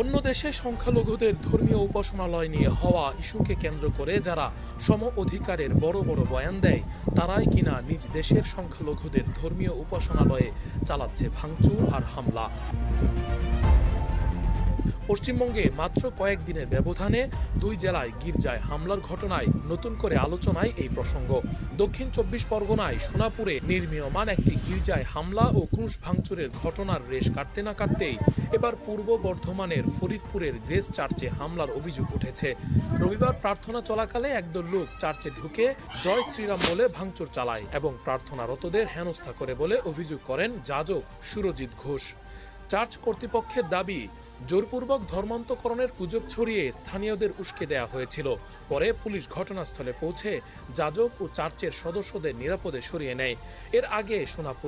অন্য দেশে সংখ্যালঘুদের ধর্মীয় উপাসনালয় নিয়ে হওয়া ইস্যুকে কেন্দ্র করে যারা সম অধিকারের বড় বড় বয়ান দেয় তারাই কিনা নিজ দেশের সংখ্যালঘুদের ধর্মীয় উপাসনালয়ে চালাচ্ছে ভাঙচুর আর হামলা। পশ্চিমবঙ্গে মাত্র কয়েকদিনের ব্যবধানে দুই জেলায় গির্জায় হামলার ঘটনায় নতুন করে আলোচনায় এই প্রসঙ্গ। দক্ষিণ ২৪ পরগনায় সোনাপুরে নির্মীয়মান একটি গির্জায় হামলা ও ক্রুশ ভাঙচুরের ঘটনার রেশ কাটতে না কাটতেই এবার পূর্ব বর্ধমানের ফরিদপুরের গ্রেস চার্চে হামলার অভিযোগ উঠেছে। রবিবার প্রার্থনা চলাকালে একদল লোক চার্চে ঢুকে জয় শ্রীরাম বলে ভাঙচুর চালায় এবং প্রার্থনারতদের হেনস্থা করে বলে অভিযোগ করেন যাজক সুরজিৎ ঘোষ। চার্চ কর্তৃপক্ষের দাবি, জোরপূর্বক ধর্মান্তকরণের গুজব ছড়িয়ে স্থানীয়দের উস্কে দেয়া হয়েছিল। পরে পুলিশ ঘটনাস্থলে পৌঁছে যাজক ও চার্চের সদস্যদের নিরাপদে সরিয়ে নেয়। এর আগে সোনাপুর